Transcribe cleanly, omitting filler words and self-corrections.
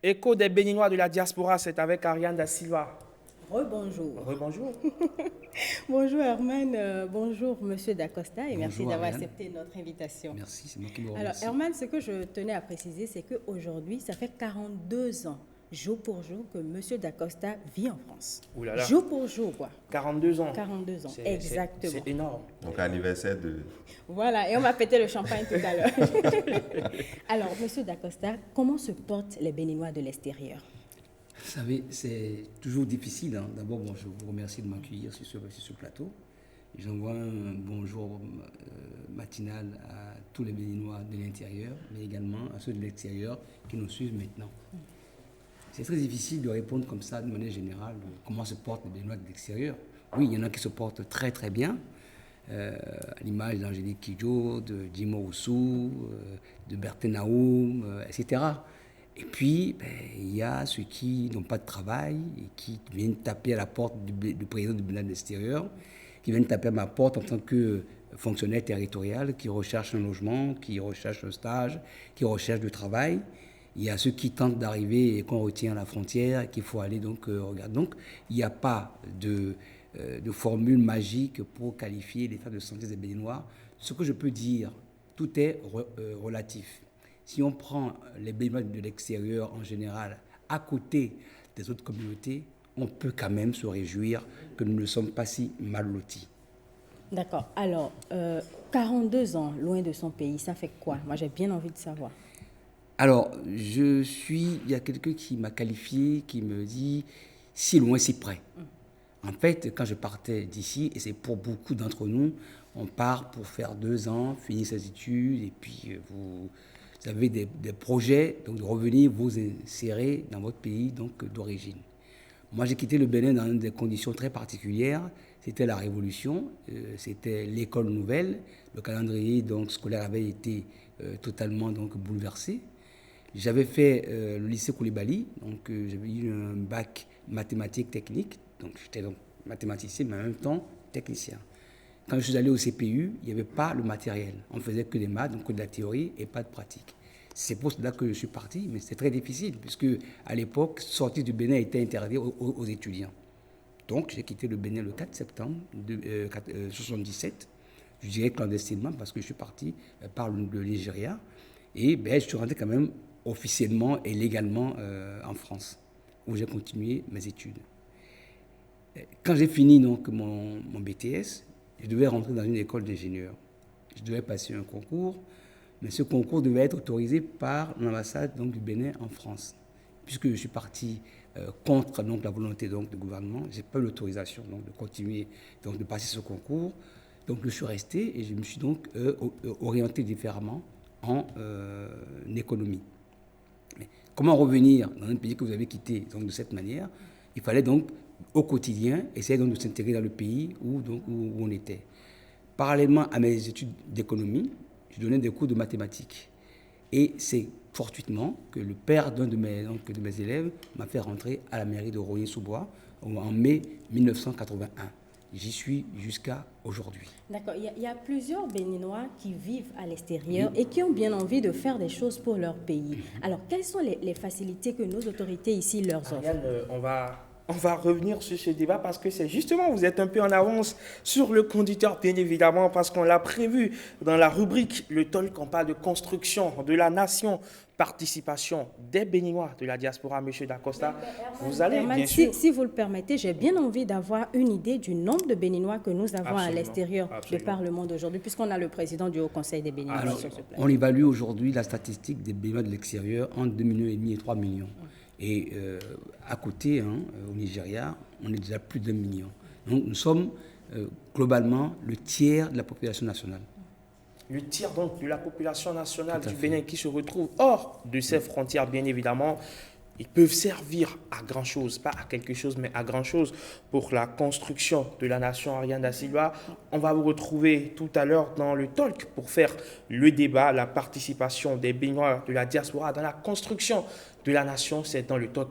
Écho des Béninois de la diaspora, c'est avec Ariane Da Silva. Rebonjour. Rebonjour. Bonjour Herman, bonjour Monsieur Dacosta et merci Bonjour d'avoir Ariane. accepté notre invitation. Merci, c'est moi qui vous Alors remercie. Herman, ce que je tenais à préciser, c'est qu'aujourd'hui, ça fait 42 ans, jour pour jour, que Monsieur Dacosta vit en France. Ouh là là. Jour pour jour, quoi. 42 ans. 42 ans, C'est- exactement. C'est énorme. Donc anniversaire de... Voilà, et on m'a pété le champagne tout à l'heure. Alors, Monsieur Dacosta, comment se portent les Béninois de l'extérieur? Vous savez, c'est toujours difficile. D'abord, bon, je vous remercie de m'accueillir sur ce plateau. J'envoie un bonjour matinal à tous les Béninois de l'intérieur, mais également à ceux de l'extérieur qui nous suivent maintenant. C'est très difficile de répondre comme ça, de manière générale, comment se portent les Béninois de l'extérieur. Oui, il y en a qui se portent très très bien, à l'image d'Angélique Kidjo, de Jimo Roussou, de Bertin Naoum, etc. Et puis, il y a ceux qui n'ont pas de travail et qui viennent taper à la porte du président du Bénin de l'extérieur, qui viennent taper à ma porte en tant que fonctionnaire territorial, qui recherchent un logement, qui recherchent un stage, qui recherchent du travail. Il y a ceux qui tentent d'arriver et qu'on retient à la frontière et qu'il faut aller donc regarder. Donc, il n'y a pas de formule magique pour qualifier l'état de santé des Béninois. Ce que je peux dire, tout est relatif. Si on prend les Béninois de l'extérieur en général, à côté des autres communautés, on peut quand même se réjouir que nous ne sommes pas si mal lotis. D'accord. Alors, 42 ans loin de son pays, ça fait quoi? Moi, j'ai bien envie de savoir. Alors, il y a quelqu'un qui m'a qualifié, qui me dit si loin, si près. En fait, quand je partais d'ici, et c'est pour beaucoup d'entre nous, on part pour faire 2 ans, finir ses études, et puis vous avez des projets donc de revenir vous insérer dans votre pays donc d'origine. Moi, j'ai quitté le Bénin dans des conditions très particulières. C'était la Révolution, c'était l'école nouvelle. Le calendrier donc, scolaire avait été totalement donc, bouleversé. J'avais fait le lycée Koulibaly, donc j'avais eu un bac mathématiques techniques, donc j'étais donc mathématicien, mais en même temps technicien. Quand je suis allé au CPU, il n'y avait pas le matériel. On faisait que des maths, donc que de la théorie et pas de pratique. C'est pour cela que je suis parti, mais c'était très difficile, puisque à l'époque, sortir du Bénin était interdit aux étudiants. Donc j'ai quitté le Bénin le 4 septembre 1977, je dirais clandestinement, parce que je suis parti par le Nigeria, et je suis rentré quand même officiellement et légalement en France, où j'ai continué mes études. Quand j'ai fini donc, mon BTS, je devais rentrer dans une école d'ingénieur. Je devais passer un concours, mais ce concours devait être autorisé par l'ambassade donc, du Bénin en France. Puisque je suis parti contre donc, la volonté donc, du gouvernement, je n'ai pas eu l'autorisation donc, de continuer, donc, de passer ce concours. Donc je suis resté et je me suis donc orienté différemment en économie. Mais comment revenir dans un pays que vous avez quitté donc, de cette manière? Il fallait donc au quotidien essayer donc de s'intégrer dans le pays où on était. Parallèlement à mes études d'économie, je donnais des cours de mathématiques. Et c'est fortuitement que le père d'un de mes élèves m'a fait rentrer à la mairie de Rogny-sous-Bois en mai 1981. J'y suis jusqu'à aujourd'hui. D'accord. Il y a plusieurs Béninois qui vivent à l'extérieur et qui ont bien envie de faire des choses pour leur pays. Alors, quelles sont les facilités que nos autorités ici leur offrent? Ariane, on va revenir sur ce débat parce que c'est justement, vous êtes un peu en avance sur le conducteur, bien évidemment, parce qu'on l'a prévu dans la rubrique Le Talk, on parle de construction de la nation, participation des Béninois de la diaspora, M. Dacosta. Vous allez, Herman, bien sûr. si vous le permettez, j'ai bien envie d'avoir une idée du nombre de Béninois que nous avons à Absolument, l'extérieur absolument. de par le monde aujourd'hui, puisqu'on a le président du Haut Conseil des Béninois Alors, sur ce plan. on évalue aujourd'hui la statistique des Béninois de l'extérieur entre 2,5 millions et 3 millions. Et à côté, au Nigeria, on est déjà plus d'1 million. Donc nous sommes globalement le tiers de la population nationale. Le tiers donc de la population nationale Tout à du fait. Bénin qui se retrouve hors de ses frontières, bien évidemment, ils peuvent servir à grand-chose, pas à quelque chose, mais à grand-chose pour la construction de la nation. Ariane Da Silva, on va vous retrouver tout à l'heure dans le talk pour faire le débat, la participation des Béninois de la diaspora dans la construction de la nation. C'est dans le talk.